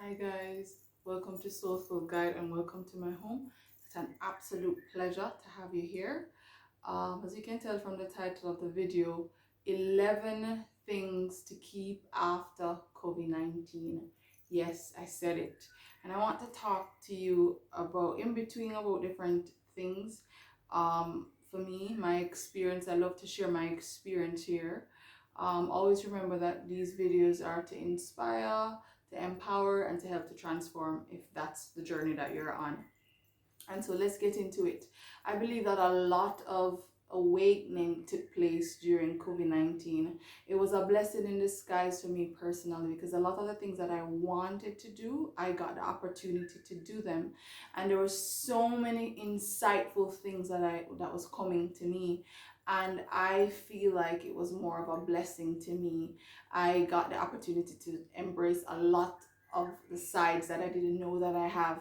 Hi guys, welcome to Soulful Guide and welcome to my home. It's an absolute pleasure to have you here. As you can tell from the title of the video, 11 things to keep after COVID-19. Yes, I said it. And I want to talk to you about different things. For me, my experience, I love to share my experience here. Always remember that these videos are to inspire, to empower, and to help to transform if that's the journey that you're on. And so let's get into it. I believe that a lot of awakening took place during COVID-19. It was a blessing in disguise for me personally because a lot of the things that I wanted to do, I got the opportunity to do them. And there were so many insightful things that was coming to me. And I feel like it was more of a blessing to me. I got the opportunity to embrace a lot of the sides that I didn't know that I have,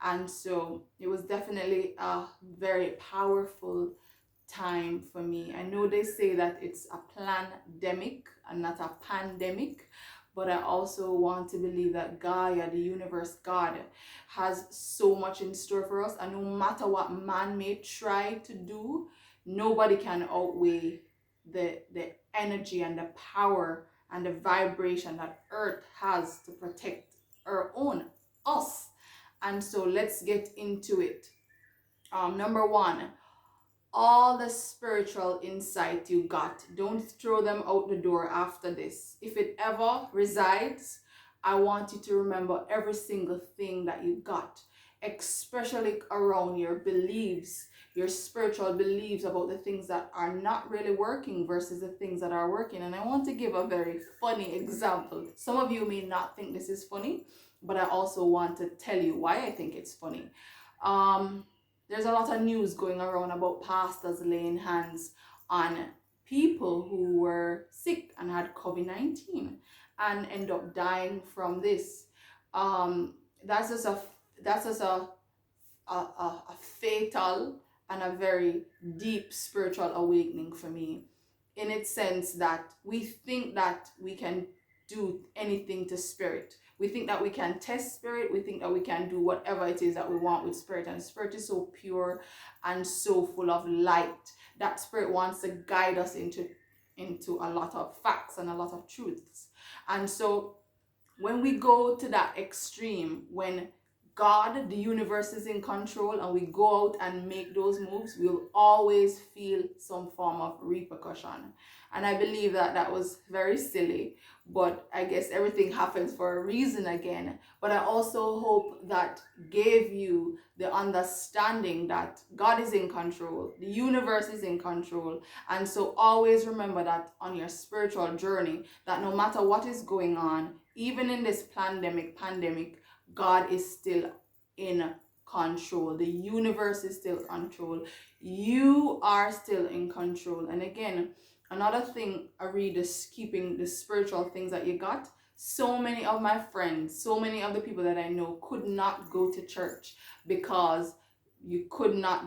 and so it was definitely a very powerful time for me. I know they say that it's a plandemic and not a pandemic, but I also want to believe that Gaia, the universe, God, has so much in store for us. And no matter what man may try to do, nobody can outweigh the energy and the power and the vibration that Earth has to protect our own, us. And so let's get into it. Number one, all the spiritual insight you got, don't throw them out the door after this. If it ever resides, I want you to remember every single thing that you got, especially around your beliefs, your spiritual beliefs about the things that are not really working versus the things that are working. And I want to give a very funny example. Some of you may not think this is funny, but I also want to tell you why I think it's funny. There's a lot of news going around about pastors laying hands on people who were sick and had COVID-19 and end up dying from this. Um, that's just a a fatal and a very deep spiritual awakening for me, in its sense that we think that we can do anything to spirit. We think that we can test spirit. We think that we can do whatever it is that we want with spirit. And spirit is so pure and so full of light that spirit wants to guide us into a lot of facts and a lot of truths. And so when we go to that extreme, when God, the universe, is in control and we go out and make those moves, we'll always feel some form of repercussion. And I believe that that was very silly, but I guess everything happens for a reason again. But I also hope that gave you the understanding that God is in control, the universe is in control. And so always remember that on your spiritual journey, that no matter what is going on, even in this pandemic, God is still in control. The universe is still in control. You are still in control. And again, another thing I read is keeping the spiritual things that you got. So many of my friends, so many of the people that I know could not go to church because you could not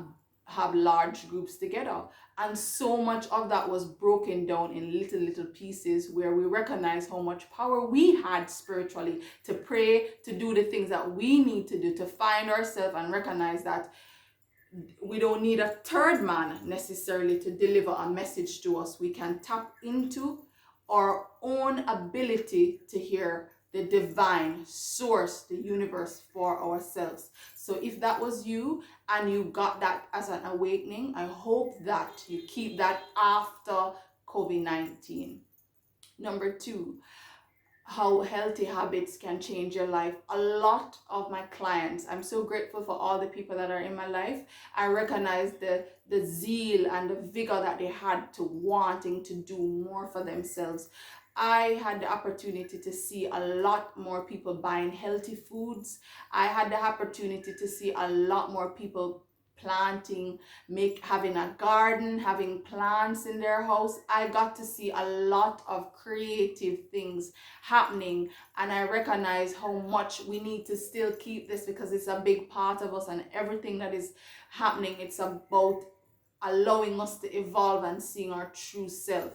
have large groups together. And so much of that was broken down in little pieces where we recognize how much power we had spiritually to pray, to do the things that we need to do, to find ourselves and recognize that we don't need a third man necessarily to deliver a message to us. We can tap into our own ability to hear the divine source, the universe, for ourselves. So if that was you and you got that as an awakening, I hope that you keep that after COVID-19. Number two, how healthy habits can change your life. A lot of my clients, I'm so grateful for all the people that are in my life. I recognize the zeal and the vigor that they had to wanting to do more for themselves. I had the opportunity to see a lot more people buying healthy foods. I had the opportunity to see a lot more people planting, having a garden, having plants in their house. I got to see a lot of creative things happening, and I recognize how much we need to still keep this because it's a big part of us, and everything that is happening, it's about allowing us to evolve and seeing our true self.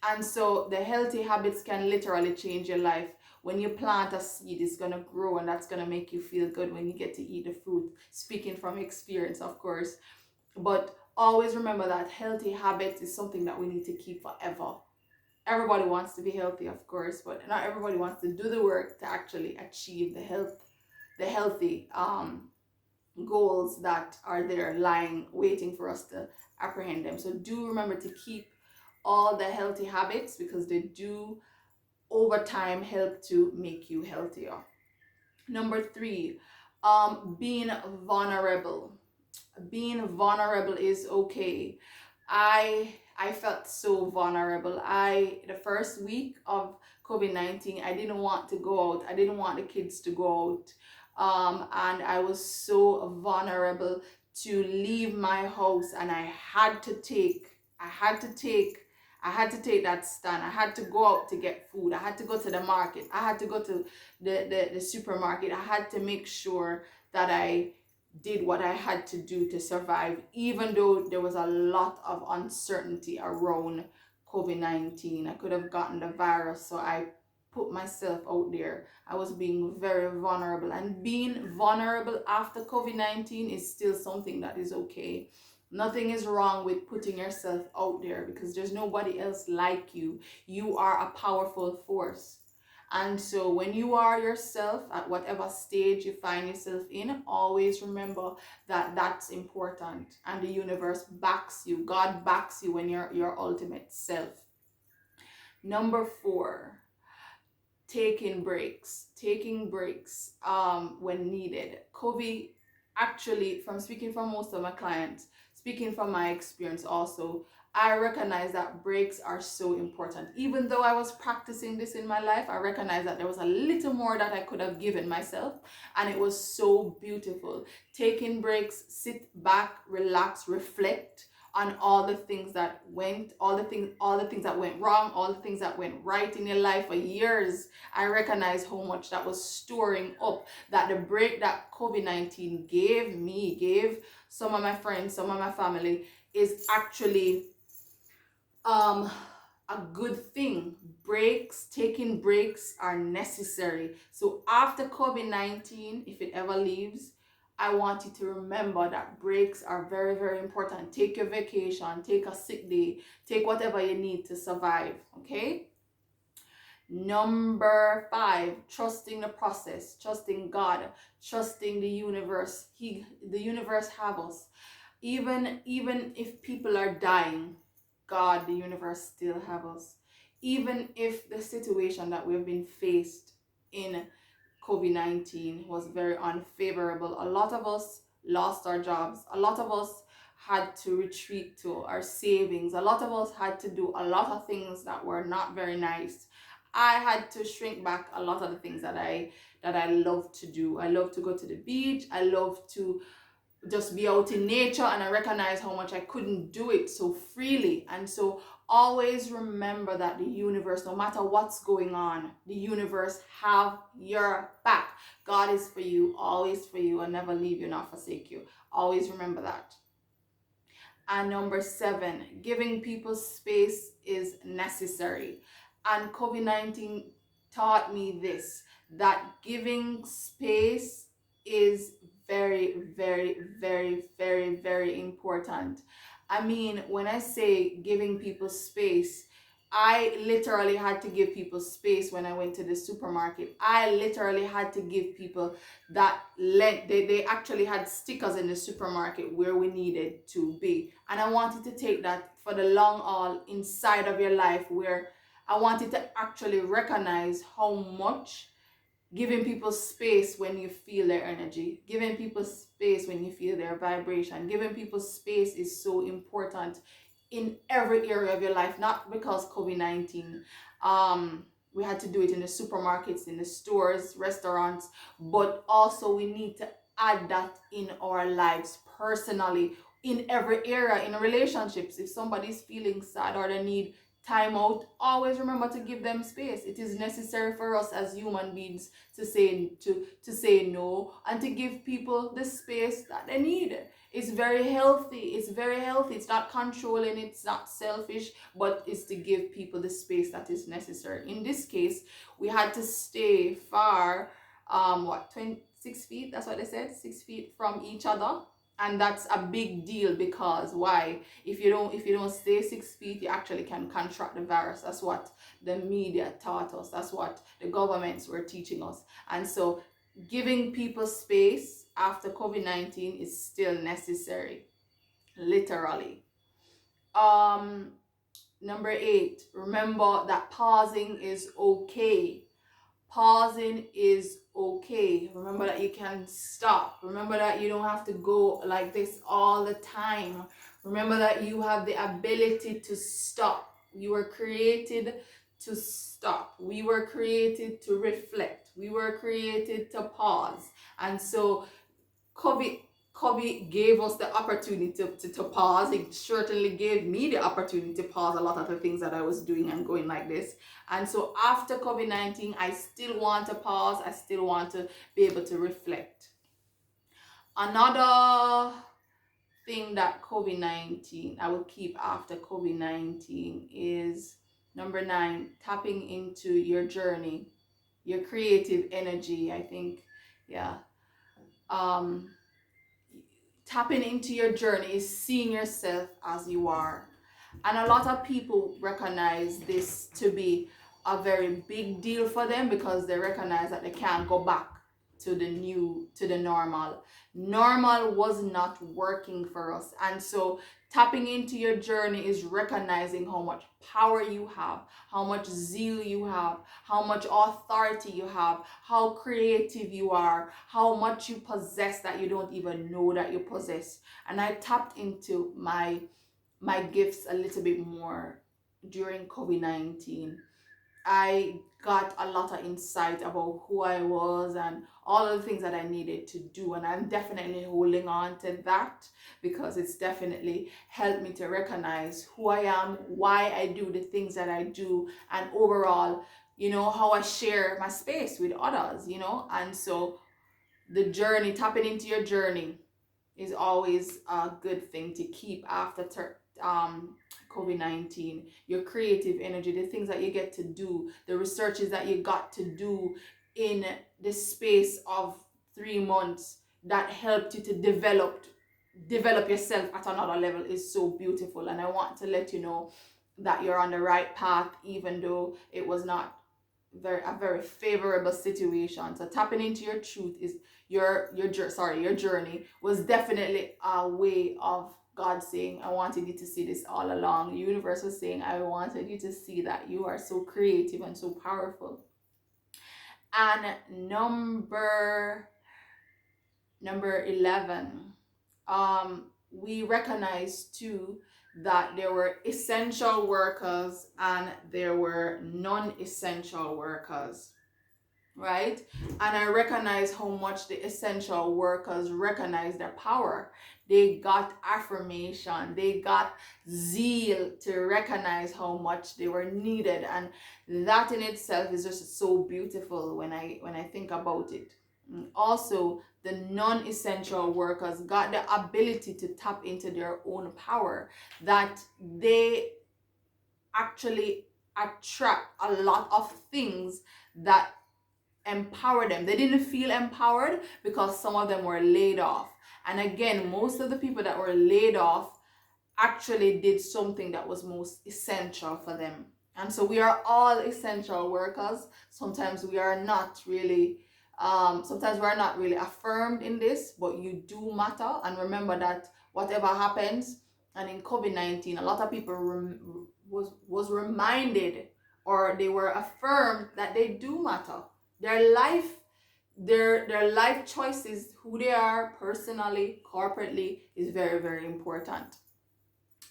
And so the healthy habits can literally change your life. When you plant a seed, it's going to grow, and that's going to make you feel good when you get to eat the fruit. Speaking from experience, of course. But always remember that healthy habits is something that we need to keep forever. Everybody wants to be healthy, of course, but not everybody wants to do the work to actually achieve the healthy goals that are there lying waiting for us to apprehend them. So do remember to keep all the healthy habits, because they do over time help to make you healthier. Number 3, being vulnerable. Being vulnerable is okay. I felt so vulnerable. The first week of COVID-19, I didn't want to go out. I didn't want the kids to go out. And I was so vulnerable to leave my house, and I had to take that stand. I had to go out to get food. I had to go to the market. I had to go to the supermarket. I had to make sure that I did what I had to do to survive, even though there was a lot of uncertainty around COVID-19. I could have gotten the virus, so I put myself out there. I was being very vulnerable, and being vulnerable after COVID-19 is still something that is okay. Nothing is wrong with putting yourself out there, because there's nobody else like you. You are a powerful force. And so when you are yourself at whatever stage you find yourself in, always remember that that's important, and the universe backs you. God backs you when you're your ultimate self. Number 4, taking breaks. Taking breaks when needed. COVID, actually, from speaking from most of my clients, speaking from my experience also, I recognize that breaks are so important. Even though I was practicing this in my life, I recognize that there was a little more that I could have given myself, and it was so beautiful. Taking breaks, sit back, relax, reflect on all the things that all the things that went wrong, all the things that went right in your life for years. I recognize how much that was storing up, that the break that COVID-19 gave some of my friends, some of my family, is actually a good thing. Taking breaks are necessary. So after COVID-19, if it ever leaves, I want you to remember that breaks are very, very important. Take your vacation, take a sick day, take whatever you need to survive, okay? Number 5, trusting the process, trusting God, trusting the universe. The universe have us. Even if people are dying, God, the universe still have us. Even if the situation that we've been faced in COVID-19 was very unfavorable, a lot of us lost our jobs. A lot of us had to retreat to our savings. A lot of us had to do a lot of things that were not very nice. I had to shrink back a lot of the things that I love to do. I love to go to the beach. I love to just be out in nature, and I recognize how much I couldn't do it so freely. And so always remember that the universe, no matter what's going on, the universe have your back. God is for you, always for you, and never leave you nor forsake you. Always remember that. And number 7, giving people space is necessary. And COVID-19 taught me this, that giving space is very, very, very, very, very important. I mean, when I say giving people space, I literally had to give people space when I went to the supermarket. I literally had to give people that they actually had stickers in the supermarket where we needed to be. And I wanted to take that for the long haul inside of your life, where I wanted to actually recognize how much giving people space when you feel their energy, giving people space when you feel their vibration, giving people space is so important in every area of your life. Not because COVID-19, we had to do it in the supermarkets, in the stores, restaurants, but also we need to add that in our lives personally, in every area, in relationships. If somebody's feeling sad or they need time out, always remember to give them space. It is necessary for us as human beings to say no, and to give people the space that they need. It's very healthy. It's very healthy. It's not controlling, it's not selfish, but it's to give people the space that is necessary. In this case, we had to stay far, 26 feet, that's what they said, 6 feet from each other. And that's a big deal, because why? If you don't stay 6 feet, you actually can contract the virus. That's what the media taught us. That's what the governments were teaching us. And so giving people space after COVID-19 is still necessary, literally. Number 8, remember that pausing is okay. Pausing is okay. Remember that you can stop. Remember that you don't have to go like this all the time. Remember that you have the ability to stop. You were created to stop. We were created to reflect. We were created to pause. And so COVID gave us the opportunity to pause. It certainly gave me the opportunity to pause a lot of the things that I was doing and going like this. And so after COVID-19, I still want to pause. I still want to be able to reflect. Another thing that COVID-19, I will keep after COVID-19, is number 9, tapping into your journey, your creative energy. I think, yeah. Tapping into your journey is seeing yourself as you are. And a lot of people recognize this to be a very big deal for them, because they recognize that they can't go back to the normal. Normal was not working for us. And so tapping into your journey is recognizing how much power you have, how much zeal you have, how much authority you have, how creative you are, how much you possess that you don't even know that you possess. And I tapped into my gifts a little bit more during COVID-19. I got a lot of insight about who I was and all of the things that I needed to do. And I'm definitely holding on to that, because it's definitely helped me to recognize who I am, why I do the things that I do, and overall, how I share my space with others, And so the journey, tapping into your journey, is always a good thing to keep after COVID-19. Your creative energy, the things that you get to do, the researches that you got to do in the space of 3 months that helped you to develop yourself at another level is so beautiful. And I want to let you know that you're on the right path, even though it was not a very favorable situation. So tapping into your truth is your journey was definitely a way of God saying, I wanted you to see this all along. The universe was saying, I wanted you to see that you are so creative and so powerful. And number 11, we recognize too that there were essential workers and there were non-essential workers, right? And I recognize how much the essential workers recognize their power. They got affirmation, they got zeal to recognize how much they were needed, and that in itself is just so beautiful when I think about it. Also, the non-essential workers got the ability to tap into their own power, that they actually attract a lot of things that empower them. They didn't feel empowered because some of them were laid off. And again, most of the people that were laid off actually did something that was most essential for them. And so we are all essential workers. Sometimes we are not really affirmed in this, but you do matter. And remember that whatever happens, and in COVID-19, a lot of people was reminded, or they were affirmed that they do matter. Their life choices, who they are personally, corporately, is very, very important.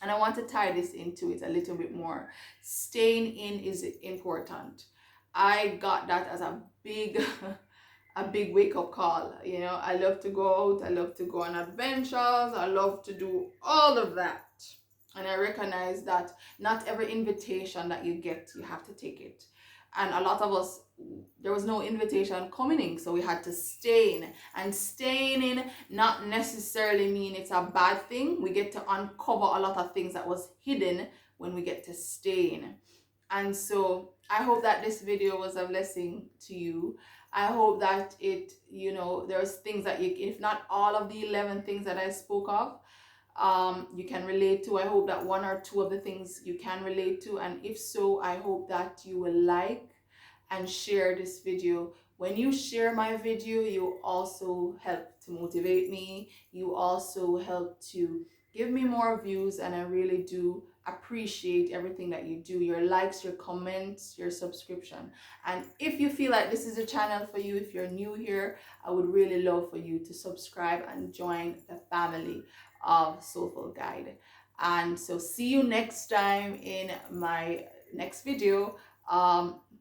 And I want to tie this into it a little bit more. Staying in is important. I got that as a big wake-up call. I love to go out, I love to go on adventures, I love to do all of that. And I recognize that not every invitation that you get, you have to take it. And a lot of us, there was no invitation coming in, so we had to stay in. And staying in not necessarily mean it's a bad thing. We get to uncover a lot of things that was hidden when we get to stay in. And so I hope that this video was a blessing to you. I hope that it, there's things that you, if not all of the 11 things that I spoke of, you can relate to. I hope that one or two of the things you can relate to, and if so, I hope that you will like and share this video. When you share my video, you also help to motivate me. You also help to give me more views, and I really do appreciate everything that you do, your likes, your comments, your subscription. And if you feel like this is a channel for you, if you're new here, I would really love for you to subscribe and join the family of Soulful Guide. And so see you next time in my next video.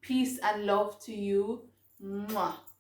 Peace and love to you. Mwah.